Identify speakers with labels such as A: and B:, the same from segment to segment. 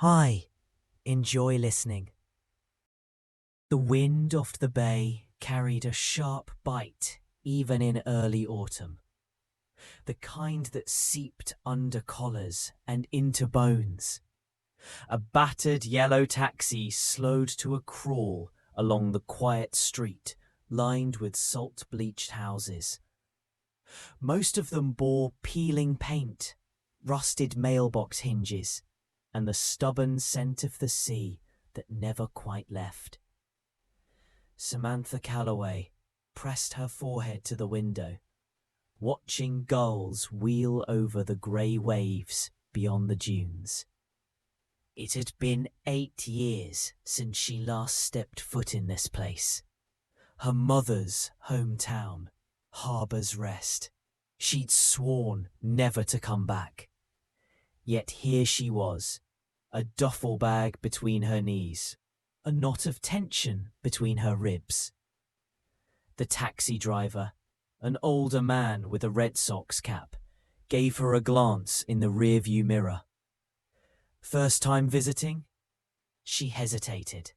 A: Hi, enjoy listening. The wind off the bay carried a sharp bite even in early autumn, the kind that seeped under collars and into bones. A battered yellow taxi slowed to a crawl along the quiet street lined with salt-bleached houses. Most of them bore peeling paint, rusted mailbox hinges, and the stubborn scent of the sea that never quite left. Samantha Calloway pressed her forehead to the window, watching gulls wheel over the grey waves beyond the dunes. It had been 8 years since she last stepped foot in this place. Her mother's hometown, Harbour's Rest. She'd sworn never to come back. Yet here she was, a duffel bag between her knees, a knot of tension between her ribs. The taxi driver, an older man with a Red Sox cap, gave her a glance in the rearview mirror. First time visiting? She hesitated.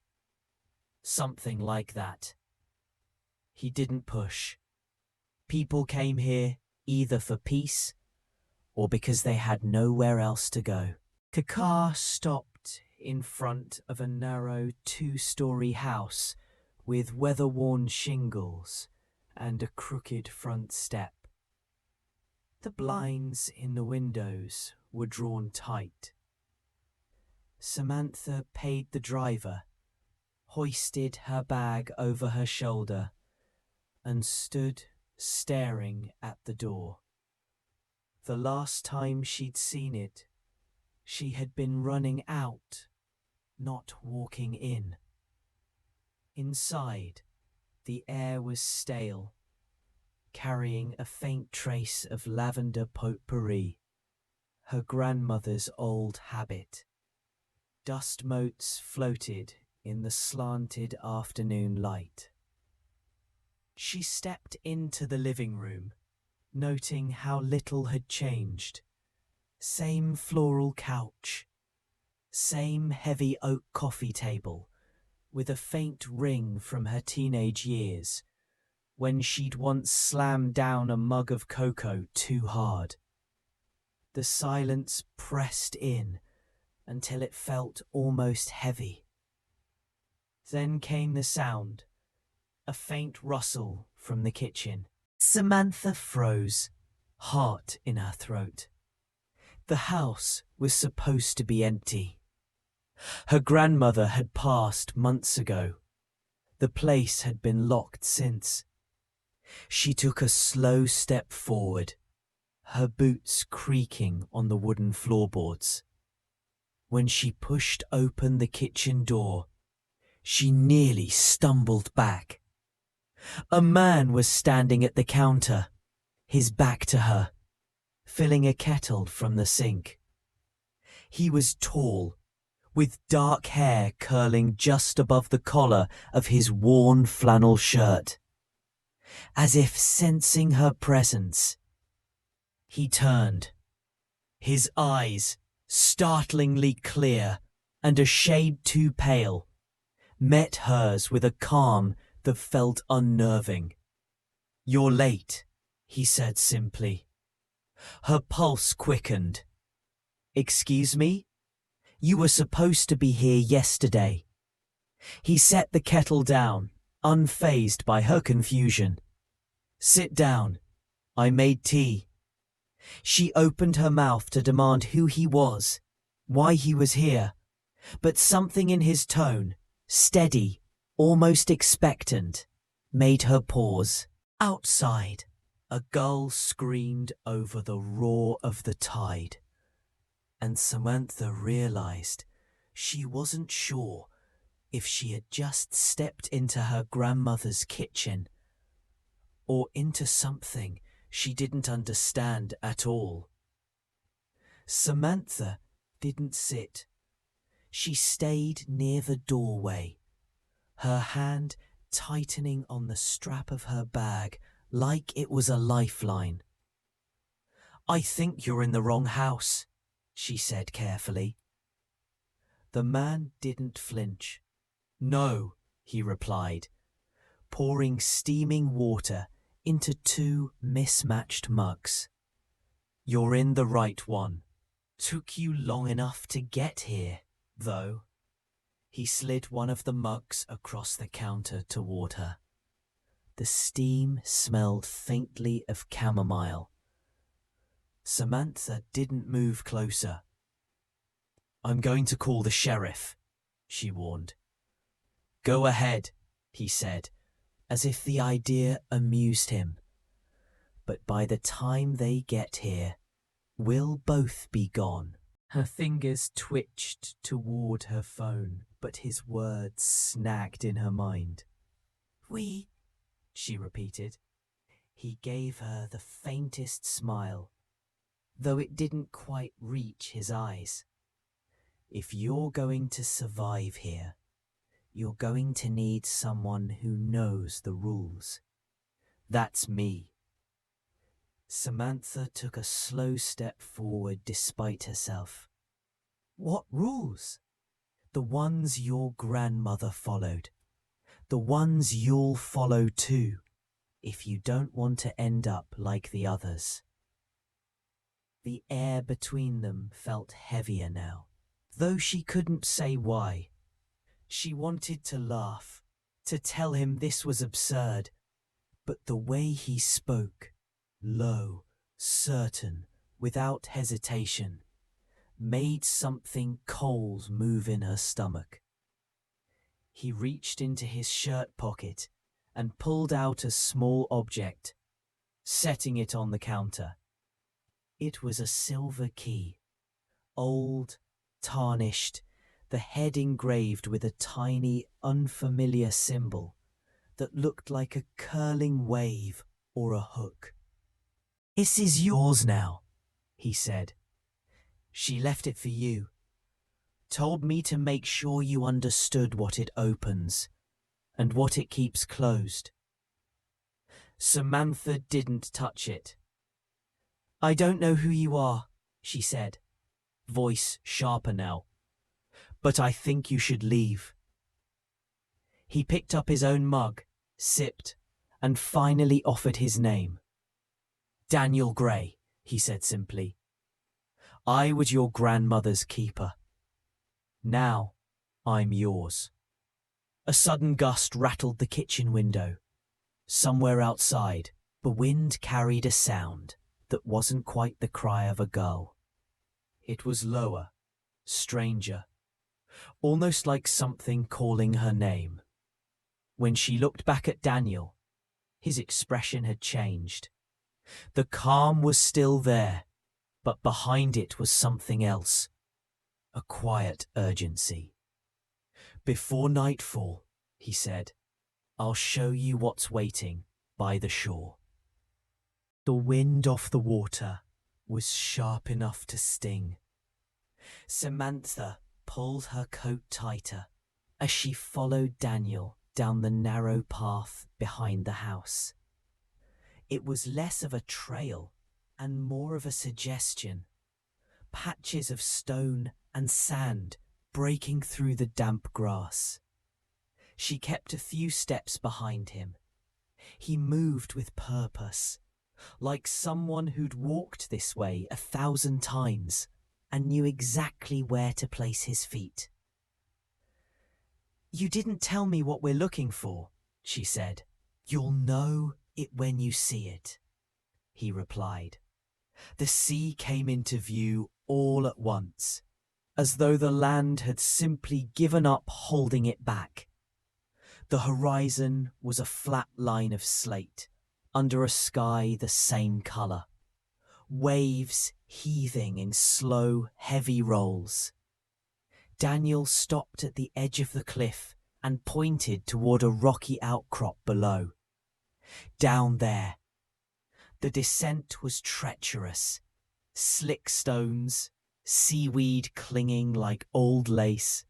A: Something like that. He didn't push. People came here either for peace or because they had nowhere else to go. The car stopped in front of a narrow 2-story house with weather-worn shingles and a crooked front step. The blinds in the windows were drawn tight. Samantha paid the driver, hoisted her bag over her shoulder, and stood staring at the door. The last time she'd seen it, she had been running out, not walking in. Inside, the air was stale, carrying a faint trace of lavender potpourri, her grandmother's old habit. Dust motes floated in the slanted afternoon light. She stepped into the living room, noting how little had changed. Same floral couch, same heavy oak coffee table, with a faint ring from her teenage years, when she'd once slammed down a mug of cocoa too hard. The silence pressed in until it felt almost heavy. Then came the sound, a faint rustle from the kitchen. Samantha froze, heart in her throat. The house was supposed to be empty. Her grandmother had passed months ago. The place had been locked since. She took a slow step forward, her boots creaking on the wooden floorboards. When she pushed open the kitchen door, she nearly stumbled back. A man was standing at the counter, his back to her, filling a kettle from the sink. He was tall, with dark hair curling just above the collar of his worn flannel shirt. As if sensing her presence, he turned, his eyes startlingly clear and a shade too pale, met hers with a calm that felt unnerving. "You're late," he said simply. Her pulse quickened. "Excuse me? You were supposed to be here yesterday." He set the kettle down, unfazed by her confusion. "Sit down. I made tea." She opened her mouth to demand who he was, why he was here, but something in his tone, steady, almost expectant, made her pause. Outside, a gull screamed over the roar of the tide, and Samantha realized she wasn't sure if she had just stepped into her grandmother's kitchen or into something she didn't understand at all. Samantha didn't sit. She stayed near the doorway, her hand tightening on the strap of her bag like it was a lifeline. "I think you're in the wrong house," she said carefully. The man didn't flinch. "No," he replied, pouring steaming water into two mismatched mugs. "You're in the right one. Took you long enough to get here, though." He slid one of the mugs across the counter toward her. The steam smelled faintly of chamomile. Samantha didn't move closer. "I'm going to call the sheriff," she warned. "Go ahead," he said, as if the idea amused him. "But by the time they get here, we'll both be gone." Her fingers twitched toward her phone, but his words snagged in her mind. "We," she repeated. He gave her the faintest smile, though it didn't quite reach his eyes. "If you're going to survive here, you're going to need someone who knows the rules. That's me." Samantha took a slow step forward despite herself. "What rules?" "The ones your grandmother followed. The ones you'll follow too, if you don't want to end up like the others." The air between them felt heavier now, though she couldn't say why. She wanted to laugh, to tell him this was absurd, but the way he spoke, low, certain, without hesitation, made something cold move in her stomach. He reached into his shirt pocket and pulled out a small object, setting it on the counter. It was a silver key, old, tarnished, the head engraved with a tiny, unfamiliar symbol that looked like a curling wave or a hook. "This is yours now," he said. "She left it for you. Told me to make sure you understood what it opens and what it keeps closed." Samantha didn't touch it. "I don't know who you are," she said, voice sharper now, "but I think you should leave." He picked up his own mug, sipped, and finally offered his name. "Daniel Gray," he said simply. "I was your grandmother's keeper. Now I'm yours." A sudden gust rattled the kitchen window. Somewhere outside, the wind carried a sound that wasn't quite the cry of a gull. It was lower, stranger, almost like something calling her name. When she looked back at Daniel, his expression had changed. The calm was still there, but behind it was something else, a quiet urgency. "Before nightfall," he said, "I'll show you what's waiting by the shore." The wind off the water was sharp enough to sting. Samantha pulled her coat tighter as she followed Daniel down the narrow path behind the house. It was less of a trail and more of a suggestion. Patches of stone and sand breaking through the damp grass. She kept a few steps behind him. He moved with purpose, like someone who'd walked this way 1,000 times and knew exactly where to place his feet. "You didn't tell me what we're looking for," she said. "You'll know it when you see it," he replied. The sea came into view all at once, as though the land had simply given up holding it back. The horizon was a flat line of slate, under a sky the same colour. Waves heaving in slow, heavy rolls. Daniel stopped at the edge of the cliff and pointed toward a rocky outcrop below. Down there. The descent was treacherous. Slick stones, seaweed clinging like old lace,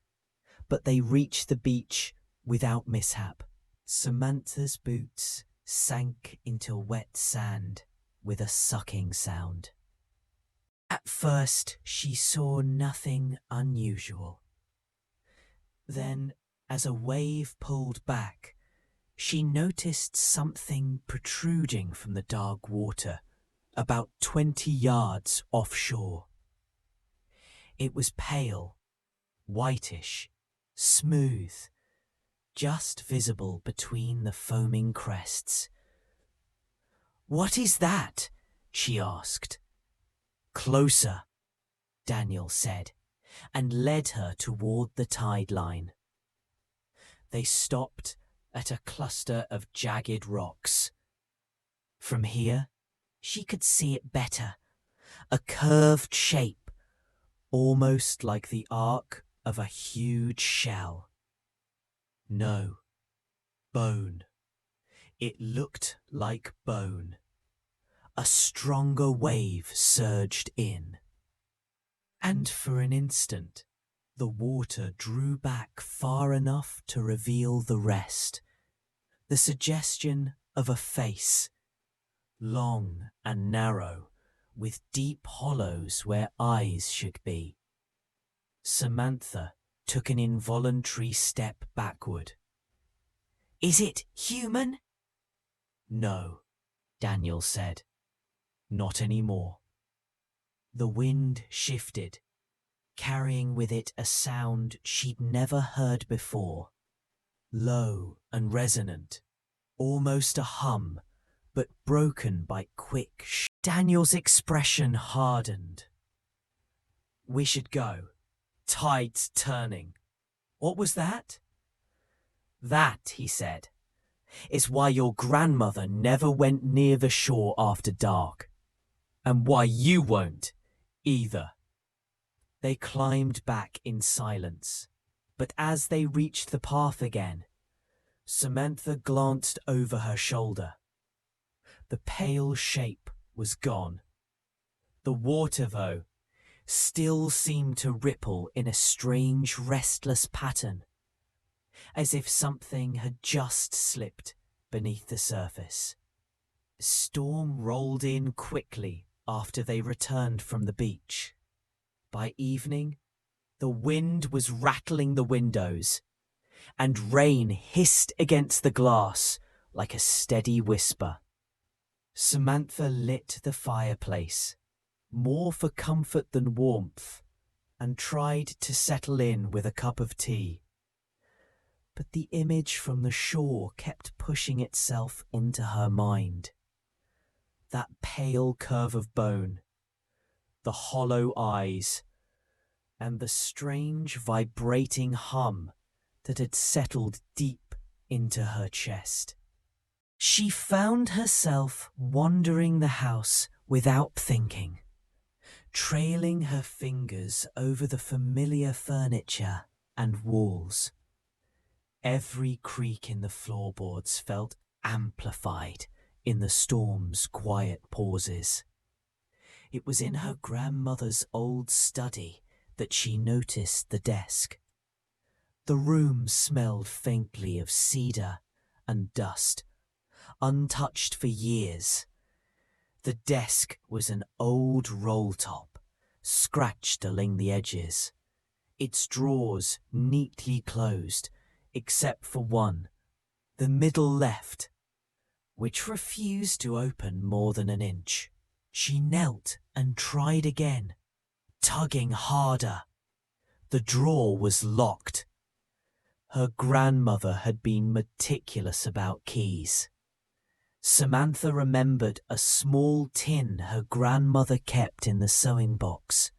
A: but they reached the beach without mishap. Samantha's boots sank into wet sand with a sucking sound. At first, she saw nothing unusual. Then, as a wave pulled back, she noticed something protruding from the dark water, about 20 yards offshore. It was pale, whitish, smooth, just visible between the foaming crests. "What is that?" she asked. "Closer," Daniel said, and led her toward the tide line. They stopped at a cluster of jagged rocks. From here, she could see it better, a curved shape, almost like the arc of a huge shell. No, bone. It looked like bone. A stronger wave surged in. And for an instant, the water drew back far enough to reveal the rest. The suggestion of a face, long and narrow, with deep hollows where eyes should be. Samantha took an involuntary step backward. "Is it human?" "No," Daniel said. "Not anymore." The wind shifted, carrying with it a sound she'd never heard before. Low and resonant, almost a hum, but broken by quick Daniel's expression hardened. "We should go. Tide's turning." "What was that?" "That," he said, "is why your grandmother never went near the shore after dark. And why you won't, either." They climbed back in silence, but as they reached the path again, Samantha glanced over her shoulder. The pale shape was gone. The water, though, still seemed to ripple in a strange, restless pattern, as if something had just slipped beneath the surface. Storm rolled in quickly after they returned from the beach. By evening, the wind was rattling the windows, and rain hissed against the glass like a steady whisper. Samantha lit the fireplace, more for comfort than warmth, and tried to settle in with a cup of tea. But the image from the shore kept pushing itself into her mind. That pale curve of bone, the hollow eyes, and the strange vibrating hum that had settled deep into her chest. She found herself wandering the house without thinking, trailing her fingers over the familiar furniture and walls. Every creak in the floorboards felt amplified in the storm's quiet pauses. It was in her grandmother's old study that she noticed the desk. The room smelled faintly of cedar and dust, untouched for years. The desk was an old roll top, scratched along the edges, its drawers neatly closed, except for one, the middle left, which refused to open more than an inch. She knelt and tried again, tugging harder. The drawer was locked. Her grandmother had been meticulous about keys. Samantha remembered a small tin her grandmother kept in the sewing box,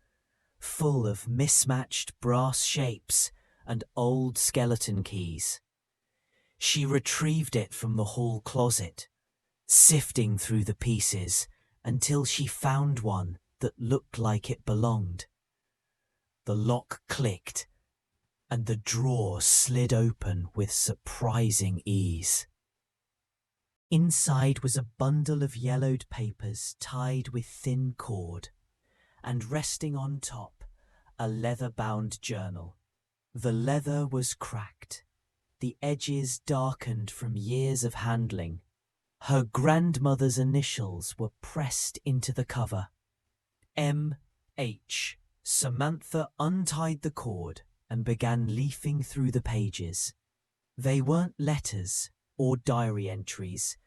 A: full of mismatched brass shapes and old skeleton keys. She retrieved it from the hall closet, sifting through the pieces until she found one that looked like it belonged. The lock clicked, and the drawer slid open with surprising ease. Inside was a bundle of yellowed papers tied with thin cord, and resting on top, a leather-bound journal. The leather was cracked, the edges darkened from years of handling. Her grandmother's initials were pressed into the cover. M.H. Samantha untied the cord and began leafing through the pages. They weren't letters or diary entries,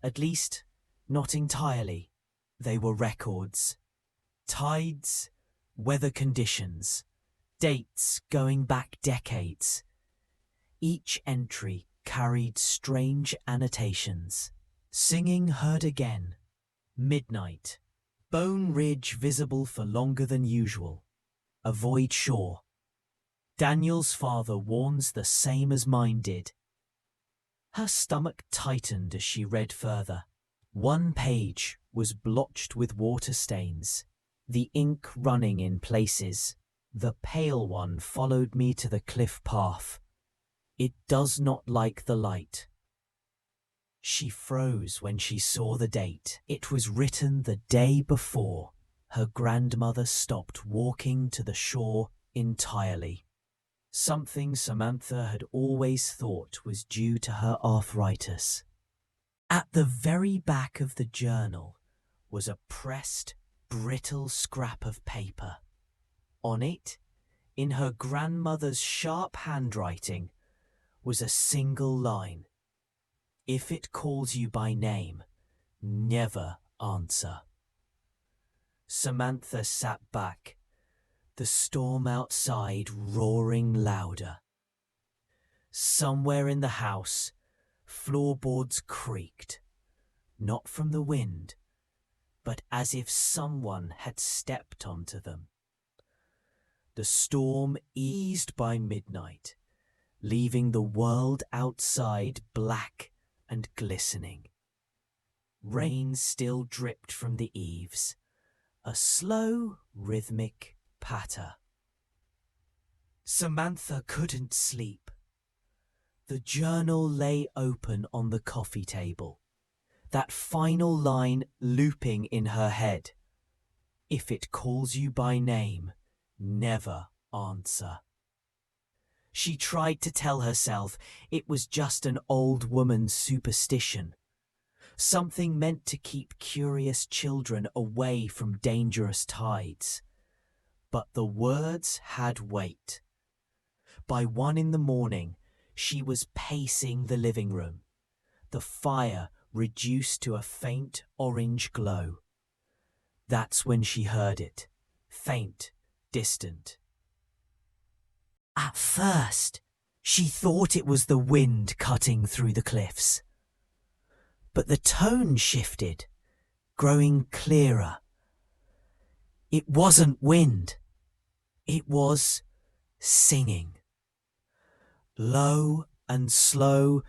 A: at least not entirely. They were records. Tides, weather conditions, dates going back decades. Each entry carried strange annotations. Singing heard again. Midnight. Bone Ridge visible for longer than usual. Avoid shore. Daniel's father warns the same as mine did. Her stomach tightened as she read further. One page was blotched with water stains, the ink running in places. The pale one followed me to the cliff path. It does not like the light. She froze when she saw the date. It was written the day before her grandmother stopped walking to the shore entirely. Something Samantha had always thought was due to her arthritis. At the very back of the journal was a pressed, brittle scrap of paper. On it, in her grandmother's sharp handwriting, was a single line. If it calls you by name, never answer. Samantha sat back, the storm outside roaring louder. Somewhere in the house, floorboards creaked, not from the wind, but as if someone had stepped onto them. The storm eased by midnight, leaving the world outside black and glistening. Rain still dripped from the eaves, a slow, rhythmic patter. Samantha couldn't sleep. The journal lay open on the coffee table, that final line looping in her head. If it calls you by name, never answer. She tried to tell herself it was just an old woman's superstition, something meant to keep curious children away from dangerous tides. But the words had weight. By 1 in the morning, she was pacing the living room, the fire reduced to a faint orange glow. That's when she heard it, faint, distant. At first, she thought it was the wind cutting through the cliffs. But the tone shifted, growing clearer. It wasn't wind. It was singing. Low and slow,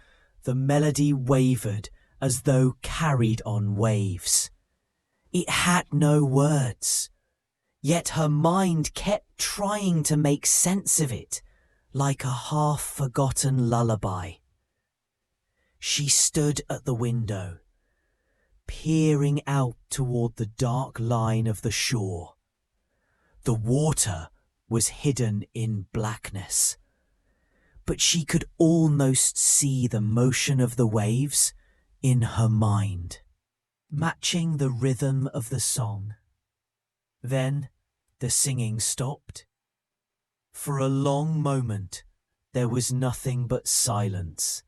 A: the melody wavered as though carried on waves. It had no words, yet her mind kept trying to make sense of it, like a half-forgotten lullaby. She stood at the window, peering out toward the dark line of the shore. The water was hidden in blackness, but she could almost see the motion of the waves in her mind, matching the rhythm of the song. Then the singing stopped. For a long moment, there was nothing but silence,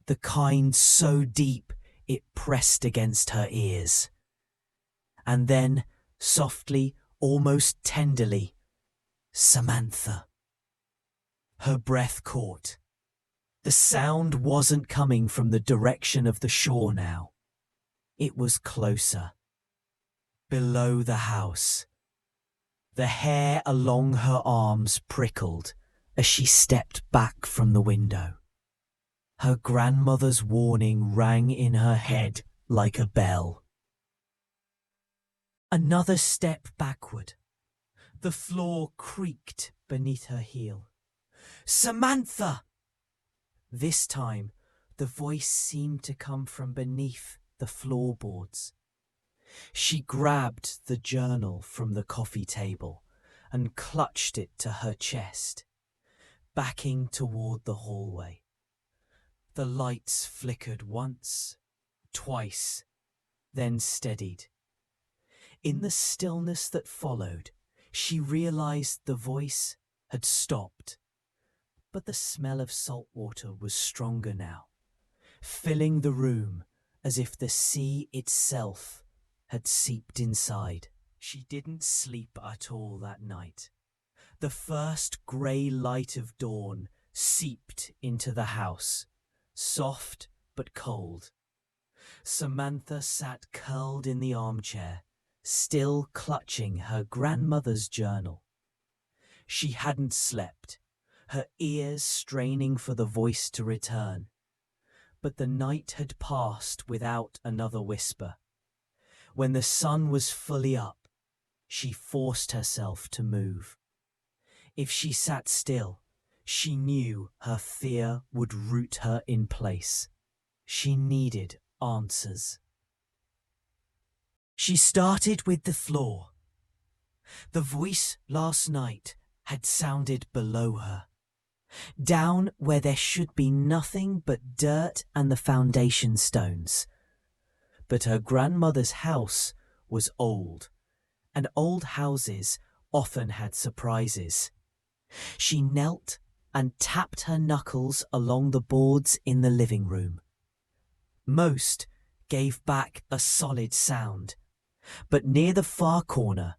A: the kind so deep it pressed against her ears. And then, softly, almost tenderly, Samantha. Her breath caught. The sound wasn't coming from the direction of the shore now. It was closer, below the house. The hair along her arms prickled as she stepped back from the window. Her grandmother's warning rang in her head like a bell. Another step backward. The floor creaked beneath her heel. Samantha! This time, the voice seemed to come from beneath the floorboards. She grabbed the journal from the coffee table and clutched it to her chest, backing toward the hallway. The lights flickered once, twice, then steadied. In the stillness that followed, she realized the voice had stopped, but the smell of salt water was stronger now, filling the room as if the sea itself had seeped inside. She didn't sleep at all that night. The first grey light of dawn seeped into the house, soft but cold. Samantha sat curled in the armchair, still clutching her grandmother's journal. She hadn't slept, her ears straining for the voice to return. But the night had passed without another whisper. When the sun was fully up, she forced herself to move. If she sat still, she knew her fear would root her in place. She needed answers. She started with the floor. The voice last night had sounded below her, down where there should be nothing but dirt and the foundation stones. But her grandmother's house was old, and old houses often had surprises. She knelt and tapped her knuckles along the boards in the living room. Most gave back a solid sound, but near the far corner,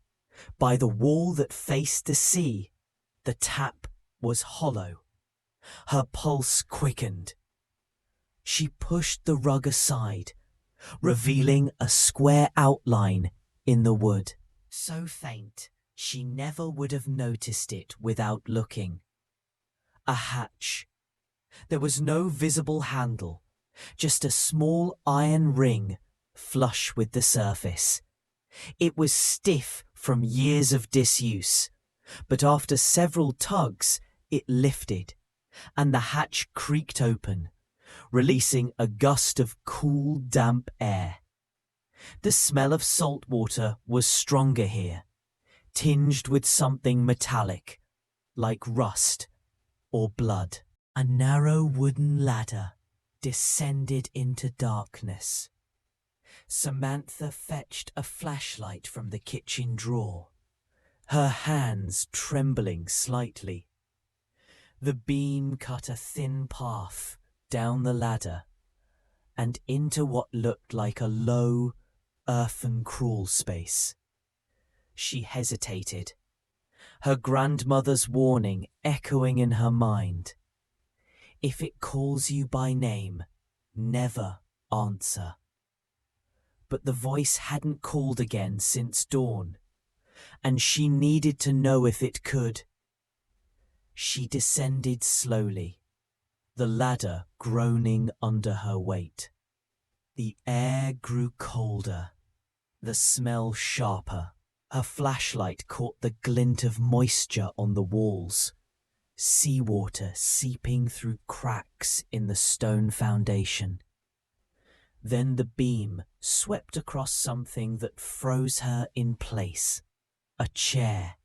A: by the wall that faced the sea, the tap was hollow. Her pulse quickened. She pushed the rug aside, revealing a square outline in the wood. So faint, she never would have noticed it without looking. A hatch. There was no visible handle, just a small iron ring flush with the surface. It was stiff from years of disuse, but after several tugs it lifted, and the hatch creaked open, releasing a gust of cool, damp air. The smell of salt water was stronger here, tinged with something metallic, like rust or blood. A narrow wooden ladder descended into darkness. Samantha fetched a flashlight from the kitchen drawer, her hands trembling slightly. The beam cut a thin path down the ladder and into what looked like a low, earthen crawl space. She hesitated, her grandmother's warning echoing in her mind. If it calls you by name, never answer. But the voice hadn't called again since dawn, and she needed to know if it could. She descended slowly, the ladder groaning under her weight. The air grew colder, the smell sharper. Her flashlight caught the glint of moisture on the walls, seawater seeping through cracks in the stone foundation. Then the beam swept across something that froze her in place. A chair,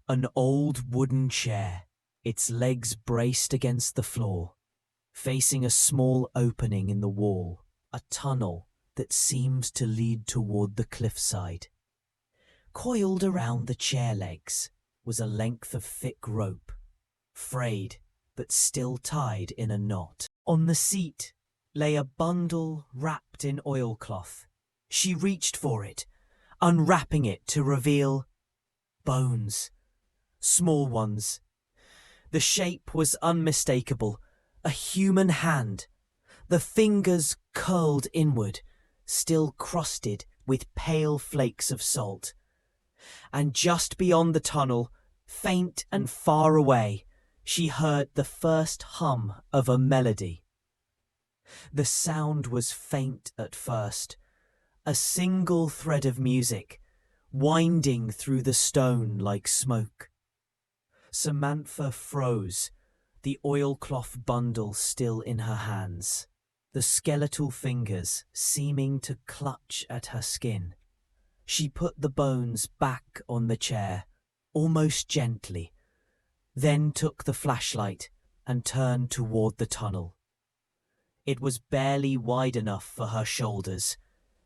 A: an old wooden chair, its legs braced against the floor, facing a small opening in the wall, a tunnel that seemed to lead toward the cliffside. Coiled around the chair legs was a length of thick rope, frayed but still tied in a knot. On the seat lay a bundle wrapped in oilcloth. She reached for it, unwrapping it to reveal bones, small ones. The shape was unmistakable, a human hand, the fingers curled inward, still crusted with pale flakes of salt. And just beyond the tunnel, faint and far away, she heard the first hum of a melody. The sound was faint at first, a single thread of music, winding through the stone like smoke. Samantha froze, the oilcloth bundle still in her hands, the skeletal fingers seeming to clutch at her skin. She put the bones back on the chair, almost gently, then took the flashlight and turned toward the tunnel. It was barely wide enough for her shoulders,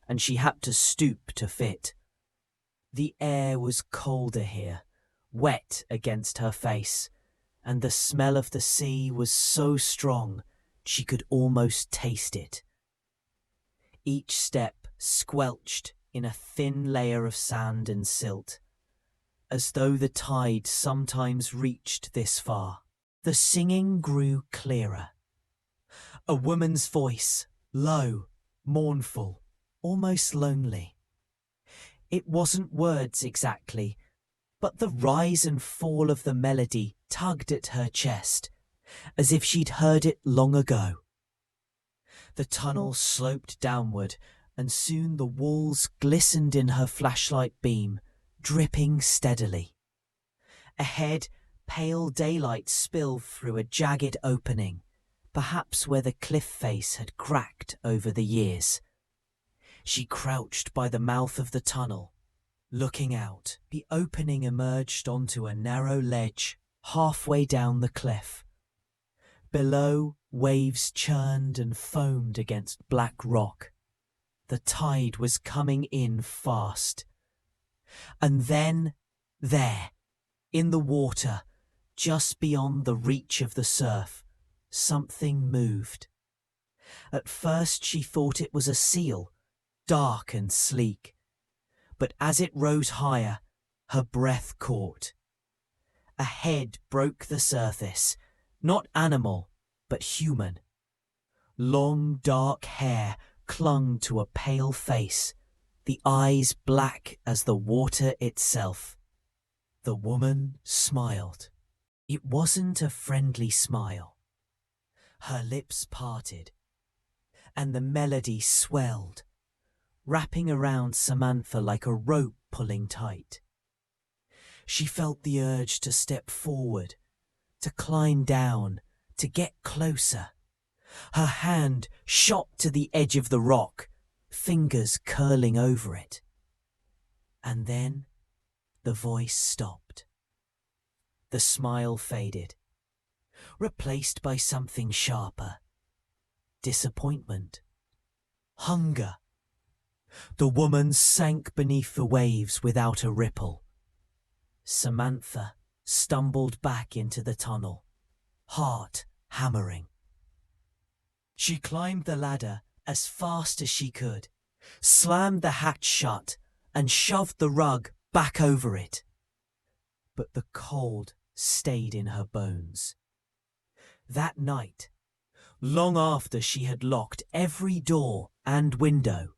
A: and she had to stoop to fit. The air was colder here, wet against her face, and the smell of the sea was so strong she could almost taste it. Each step squelched in a thin layer of sand and silt, as though the tide sometimes reached this far. The singing grew clearer. A woman's voice, low, mournful, almost lonely. It wasn't words exactly, but the rise and fall of the melody tugged at her chest, as if she'd heard it long ago. The tunnel sloped downward, and soon the walls glistened in her flashlight beam, dripping steadily. Ahead, pale daylight spilled through a jagged opening, perhaps where the cliff face had cracked over the years. She crouched by the mouth of the tunnel, looking out. The opening emerged onto a narrow ledge halfway down the cliff. Below, waves churned and foamed against black rock. The tide was coming in fast. And then, there, in the water, just beyond the reach of the surf, something moved. At first she thought it was a seal, dark and sleek. But as it rose higher, her breath caught. A head broke the surface, not animal, but human. Long, dark hair clung to a pale face, the eyes black as the water itself. The woman smiled. It wasn't a friendly smile. Her lips parted, and the melody swelled, wrapping around Samantha like a rope pulling tight. She felt the urge to step forward, to climb down, to get closer. Her hand shot to the edge of the rock, fingers curling over it. And then the voice stopped. The smile faded, replaced by something sharper. Disappointment. Hunger. The woman sank beneath the waves without a ripple. Samantha stumbled back into the tunnel, heart hammering. She climbed the ladder as fast as she could, slammed the hatch shut, and shoved the rug back over it. But the cold stayed in her bones. That night, long after she had locked every door and window,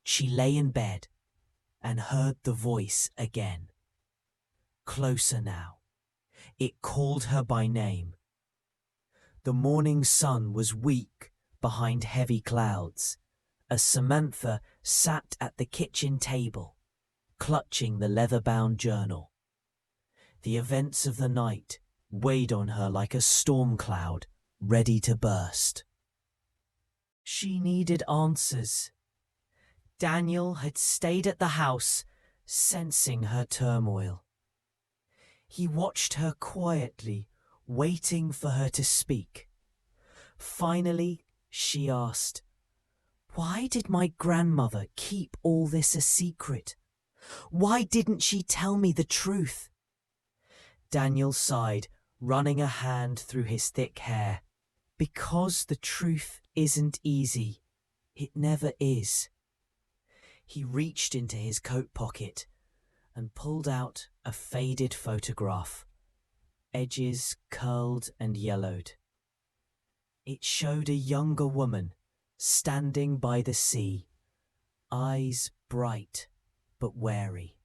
A: she lay in bed and heard the voice again. Closer now. It called her by name. The morning sun was weak behind heavy clouds as Samantha sat at the kitchen table, clutching the leather-bound journal. The events of the night weighed on her like a storm cloud ready to burst. She needed answers. Daniel had stayed at the house, sensing her turmoil. He watched her quietly, waiting for her to speak. Finally, she asked, "Why did my grandmother keep all this a secret? Why didn't she tell me the truth?" Daniel sighed, running a hand through his thick hair. "Because the truth isn't easy. It never is." He reached into his coat pocket and pulled out a faded photograph, edges curled and yellowed. It showed a younger woman standing by the sea, eyes bright but wary.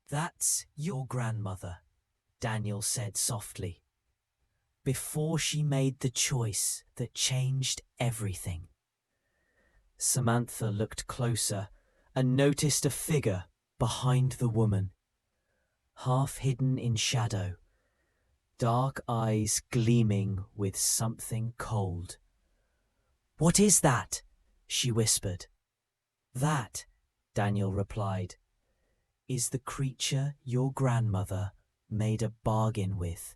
A: "That's your grandmother," Daniel said softly, "before she made the choice that changed everything." Samantha looked closer and noticed a figure behind the woman, half hidden in shadow, dark eyes gleaming with something cold. "What is that?" she whispered. "That," Daniel replied, "is the creature your grandmother made a bargain with."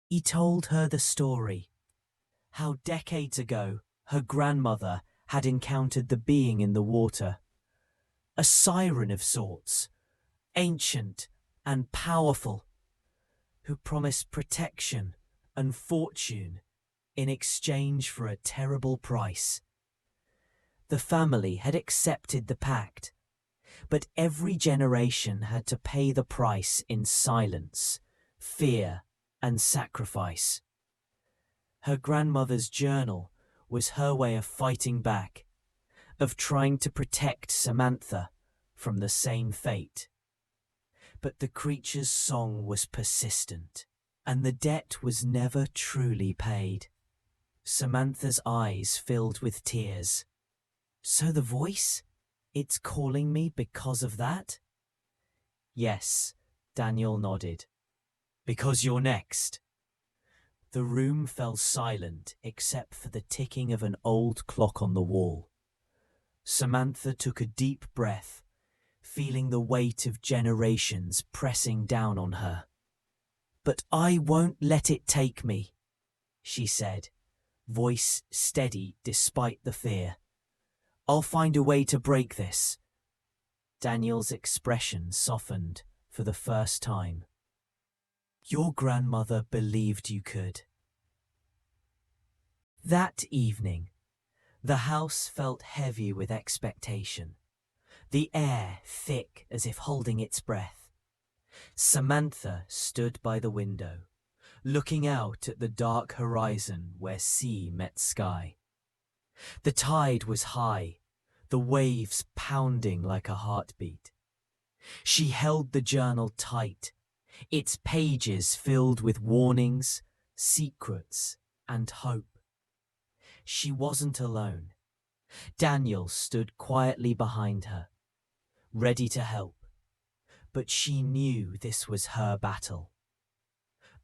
A: He told her the story, how decades ago her grandmother had encountered the being in the water, a siren of sorts, ancient, and powerful, who promised protection and fortune in exchange for a terrible price. The family had accepted the pact, but every generation had to pay the price in silence, fear, and sacrifice. Her grandmother's journal was her way of fighting back, of trying to protect Samantha from the same fate. But the creature's song was persistent, and the debt was never truly paid. Samantha's eyes filled with tears. So the voice? It's calling me because of that? Yes, Daniel nodded. Because you're next. The room fell silent except for the ticking of an old clock on the wall. Samantha took a deep breath, feeling the weight of generations pressing down on her. But I won't let it take me, she said, voice steady despite the fear. I'll find a way to break this. Daniel's expression softened for the first time. Your grandmother believed you could. That evening, the house felt heavy with expectation, the air thick as if holding its breath. Samantha stood by the window, looking out at the dark horizon where sea met sky. The tide was high, the waves pounding like a heartbeat. She held the journal tight, its pages filled with warnings, secrets, and hope. She wasn't alone. Daniel stood quietly behind her, ready to help, but she knew this was her battle.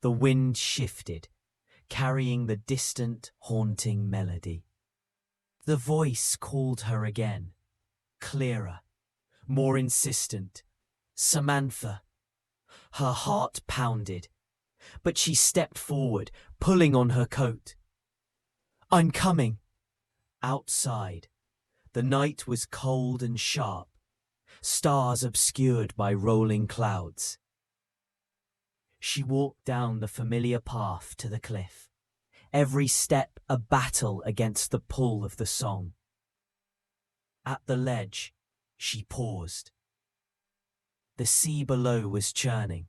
A: The wind shifted, carrying the distant, haunting melody. The voice called her again, clearer, more insistent. Samantha. Her heart pounded, but she stepped forward, pulling on her coat. I'm coming. Outside, the night was cold and sharp, stars obscured by rolling clouds. She walked down the familiar path to the cliff, every step a battle against the pull of the song. At the ledge, she paused. The sea below was churning,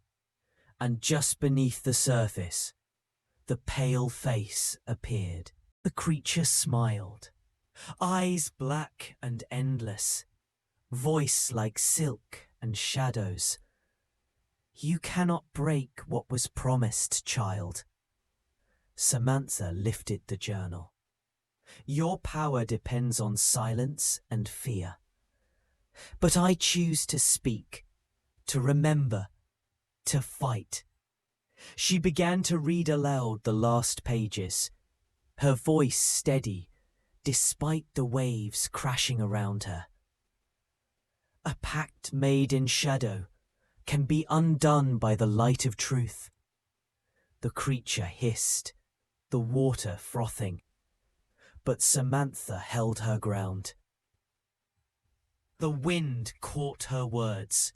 A: and just beneath the surface, the pale face appeared. The creature smiled, eyes black and endless, voice like silk and shadows. You cannot break what was promised, child. Samantha lifted the journal. Your power depends on silence and fear. But I choose to speak, to remember, to fight. She began to read aloud the last pages, her voice steady, despite the waves crashing around her. A pact made in shadow can be undone by the light of truth. The creature hissed, the water frothing, but Samantha held her ground. The wind caught her words,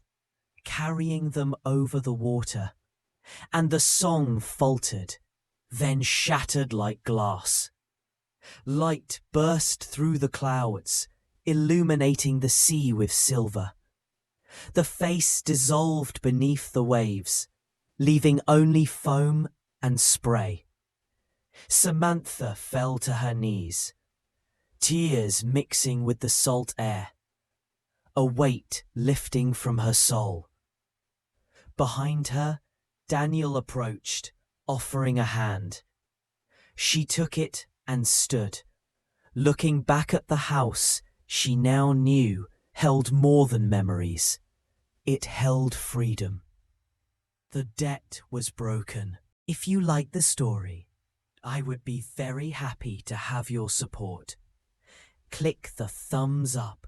A: carrying them over the water, and the song faltered, then shattered like glass. Light burst through the clouds, illuminating the sea with silver. The face dissolved beneath the waves, leaving only foam and spray. Samantha fell to her knees, tears mixing with the salt air, a weight lifting from her soul. Behind her, Daniel approached, offering a hand. She took it and stood, looking back at the house she now knew held more than memories. It held freedom. The debt was broken. If you like the story, I would be very happy to have your support. Click the thumbs up.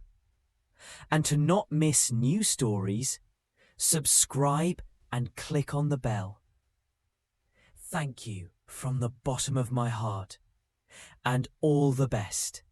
A: And to not miss new stories, subscribe and click on the bell. Thank you from the bottom of my heart, and all the best.